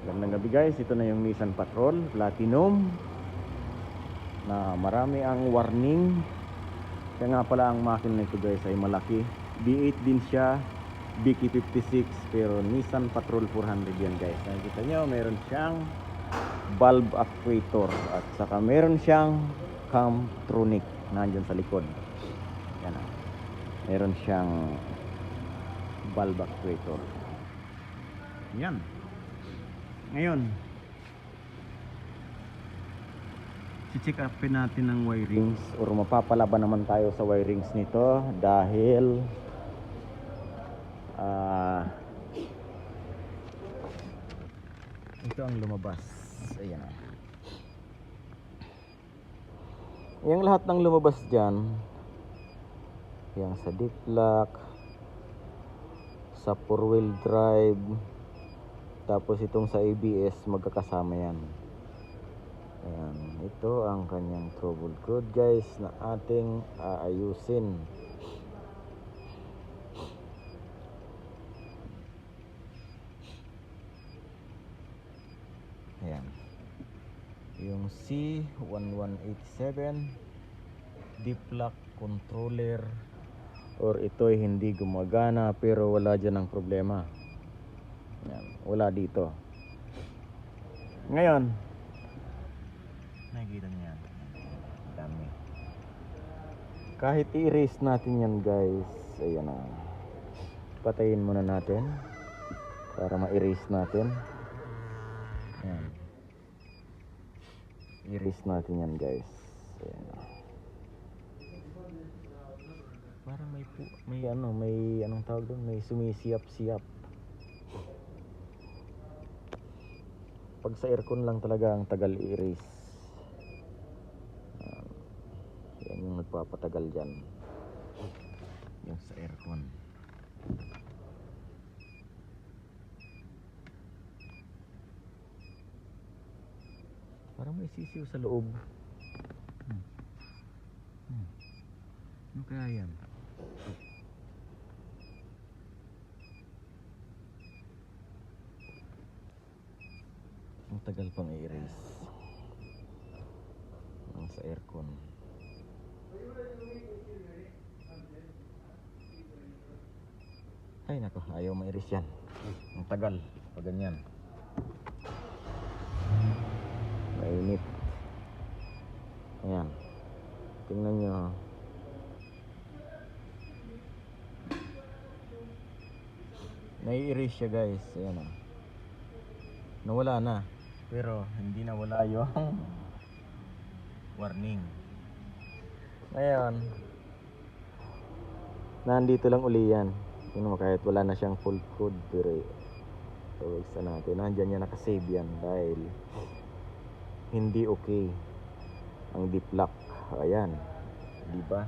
Magandang gabi guys, ito na yung Nissan Patrol Platinum na marami ang warning. Kaya nga pala ang makina nito guys ay malaki. B8 din siya, BK56, pero Nissan Patrol 400 yan guys. Nakikita nyo, meron siyang bulb actuator at saka meron siyang Camtronic nandyan sa likod. Yan, meron siyang bulb actuator. Yan. Ngayon, si-check upin natin ng wirings or mapapalaban naman tayo sa wirings nito dahil ito ang lumabas. Ayan na. Yung lahat ng lumabas dyan, yung sa deep lock, sa 4-wheel drive, tapos itong sa ABS, magkakasama yan. Ayan, ito ang kanyang trouble code guys na ating aayusin. Ayan, yung C1187 deep lock controller, or ito ay hindi gumagana pero wala dyan ang problema. Ayan, wala dito. Ngayon, nakikita niyo yan, dami. Kahit i-erase natin yan guys, ayan na, patayin muna natin para ma-erase natin. Ayan, i-erase natin yan guys. Ayan na. Parang may anong tawag doon, may sumisiyap-siyap. Pag sa aircon lang talaga ang tagal i-erase. Yan yung nagpapatagal dyan, yung sa aircon. Parang may sisiw sa loob. Ano kaya yan? Ang tagal pang i-erase ang sa aircon. Ay nako, ayaw ma-erase yan. Ang tagal pag ganyan. Mainit. Ayan, tingnan nyo. Nai-erase siya guys. Ayan o, nawala na, pero hindi nawala yung warning. Ngayon, nandito lang uli yan. Kahit wala na siyang full code, pero tawagsa natin, nandyan yan, nakasave yan dahil hindi okay ang deep lock. Ayan, diba?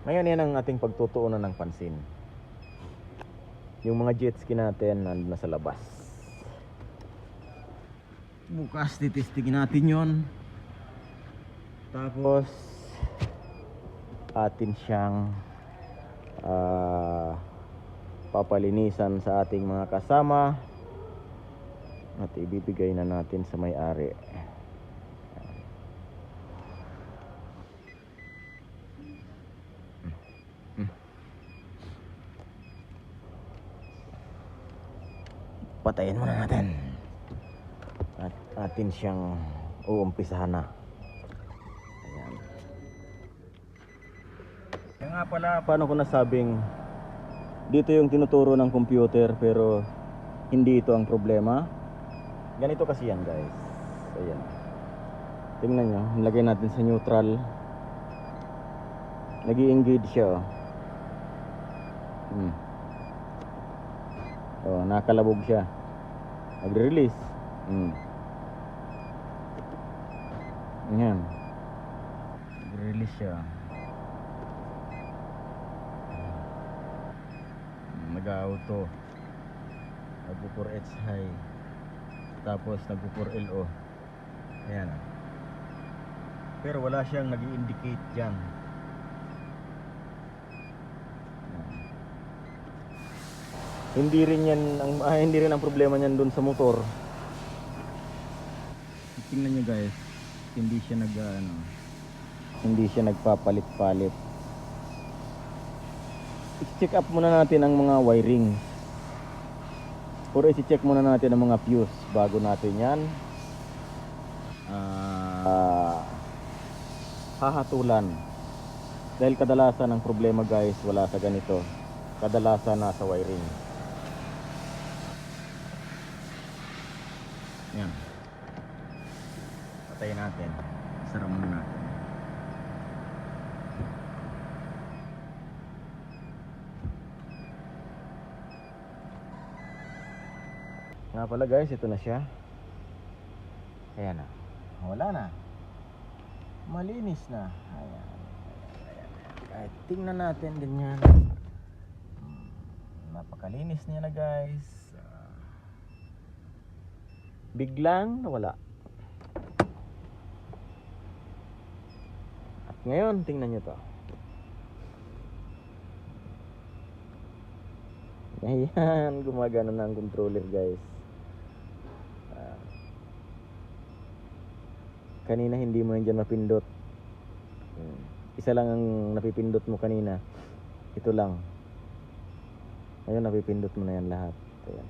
Ngayon yan ang ating pagtutuunan ng pansin. Yung mga jet ski natin nandun na sa labas. Bukas titestingin natin yon. Tapos atin siyang papalinisan sa ating mga kasama at ibibigay na natin sa may-ari. Patayin muna natin at atin siyang uumpisahan na. Ayan. Kaya nga pala, paano ko nasabing dito yung tinuturo ng computer pero hindi ito ang problema. Ganito kasi yan guys. Ayan, tingnan nyo, nilagay natin sa neutral, nag-i-engage siya oh. Oh, nakalabog siya, nagre-release. Ayan, nagre-release siya, nag-auto, nag-4H high, tapos nag-4LO. Ayan, pero wala siyang nag-i-indicate dyan. Hindi rin ang problema niyan doon sa motor. Tingnan niyo guys, hindi siya hindi siya nagpapalit-palit. I-check up muna natin ang mga wiring. Or i-check muna natin ang mga fuse bago natin yan hahatulan. Dahil kadalasan ang problema guys, wala sa ganito. Kadalasan nasa wiring. Yan. Patayin natin. Sara muna natin. Nga pala guys, ito na siya. Ayan na. Wala na. Malinis na. Ayan. Kahit tingnan natin ganyan. Napakalinis niya na guys. Biglang nawala. At ngayon, tingnan nyo to. Ayan, gumagana na ang controller guys. Kanina hindi mo yan dyan mapindot. Isa lang ang napipindot mo kanina. Ito lang. Ngayon napipindot mo na yan lahat. Ayan.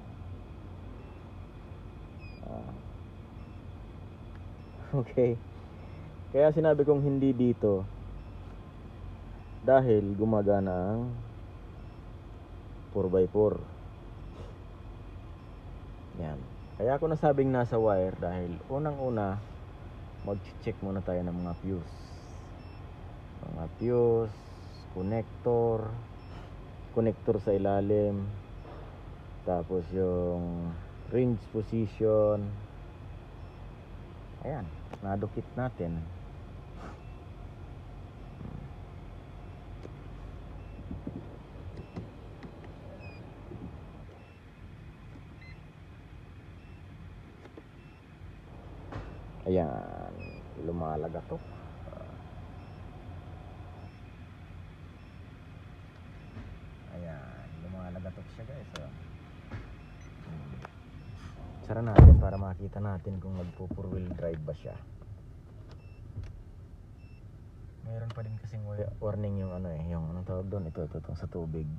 Okay. Kaya sinabi kong hindi dito dahil gumagana ang 4x4. Yan. Kaya ako nasabing nasa wire dahil unang-una mag-check muna tayo ng mga fuse. Mga fuse, connector sa ilalim, tapos yung range position. Ayan, nadukit natin. Ayan, lumalagatok. Ayan, lumalagatok siya guys. Sara natin para makita natin kung nagpo 4-wheel drive ba siya. Mayroon pa din kasing warning yung yung anong tawag doon, ito sa tubig.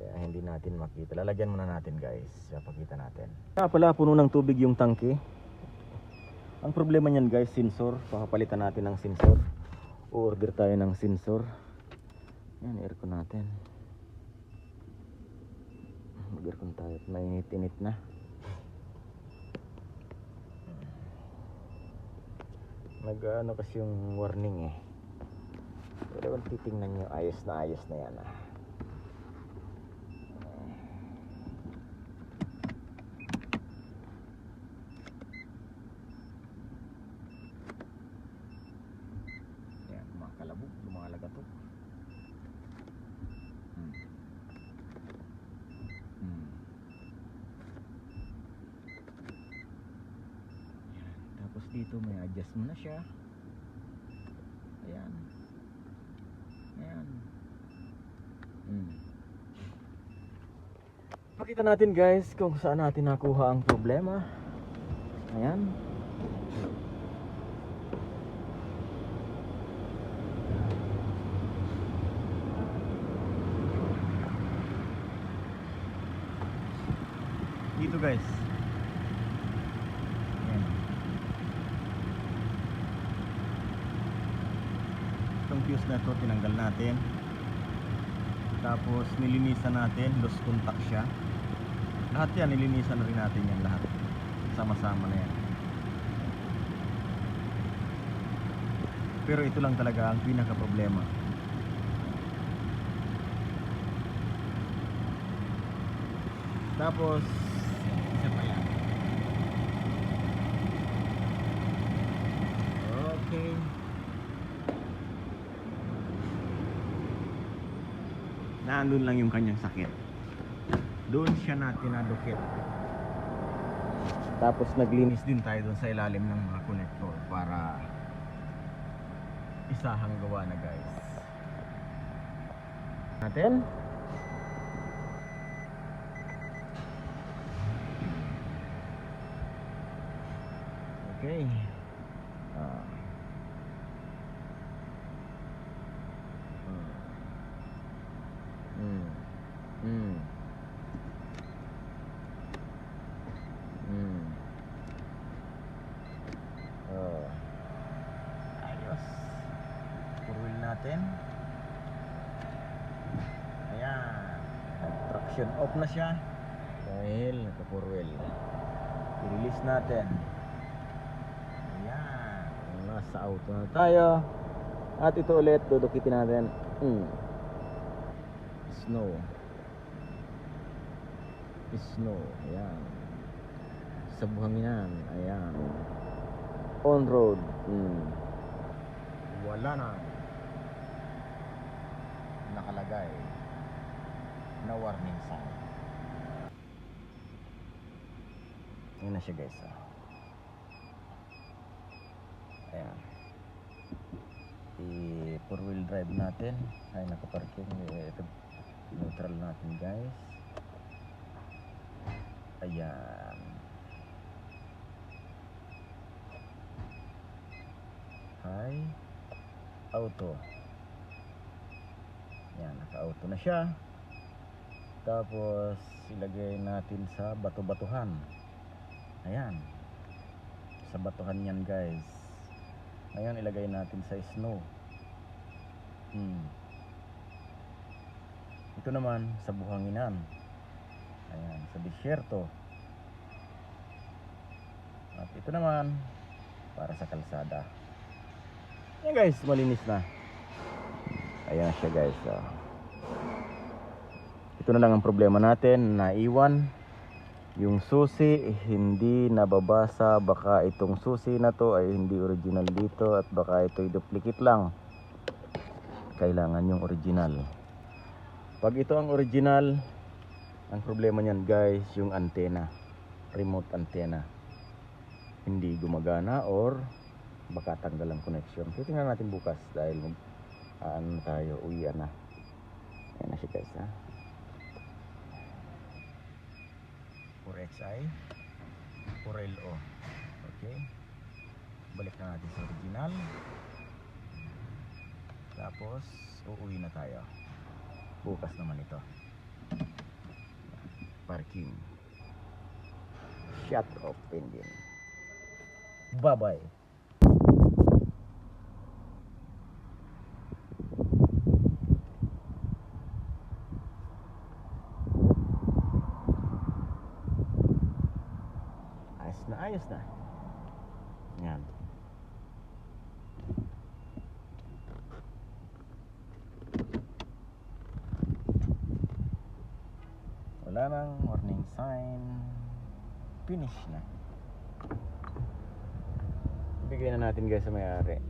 Kaya hindi natin makita. Lalagyan muna natin guys, papakita natin. Kaya pala puno ng tubig yung tangke. Ang problema niyan guys, sensor. Papalitan natin ng sensor. Order tayo ng sensor. Yan, aircon natin. Mag-aircon tayo. Mainit-init na. Nag-ano kasi yung warning eh. Pero kung titingnan nyo, ayos na yan ah. Yan, kumakalabog, lumalagatok. Tapos dito may adjust mo na siya. Ayan. Pakita natin guys kung saan natin nakuha ang problema. Ayan. Dito guys. Ayan. Itong fuse na to tinanggal natin. Tapos nilinisan natin, loose contact siya. Lahat yan, nilinisan na rin natin yan lahat. Sama-sama na yan. Pero ito lang talaga ang pinaka problema. Tapos isa pa yan. Okay. Nandun lang yung kanyang sakit. Doon siya natin nadukit. Tapos naglinis din tayo doon sa ilalim ng mga connector para isahang gawa na guys. Natin. Okay. Ah. Hmm. Hmm. Hmm. Oh. Ayos. Four wheel natin. Ayan. Traction off na siya. Dahil naka four wheel. I-release natin. Ayan. Nasa auto na tayo. At ito ulit, dudukitin natin. Snow. Snow. Ayan. Sa buhanginan. Ayan. On road. Wala na. Nakalagay na warning sign. Ayan na siya guys. Ayan. I-four wheel drive natin. Ay nakaparking. Ito neutral natin guys. Ayan. Hi. Auto. Ayan, naka-auto na siya. Tapos ilagay natin sa bato-batuhan. Ayan. Sa batuhan yan guys. Ngayon ilagay natin sa snow. Ito naman sa buhanginan. Ayan, sa disyerto. At ito naman para sa kalsada. Ayan guys, malinis na. Ayan siya guys. Ito na lang ang problema natin, naiwan yung susi, hindi nababasa. Baka itong susi na to ay hindi original dito, at baka ito'y duplicate lang. Kailangan yung original. Pag ito ang original, ang problema niyan guys, yung antena, remote antena, hindi gumagana or baka tanggal ang connection. Titingnan natin bukas dahil ano tayo, uwian na. Ayan na siya guys 4XI 4LO. Okay, balik na natin sa original. Tapos uuwi na tayo bukas naman ito. Parking. Shut off engine. Bye bye. Ayos na. Yan. Wala nang warning sign. Finish na. Ibigay na natin guys sa may-ari.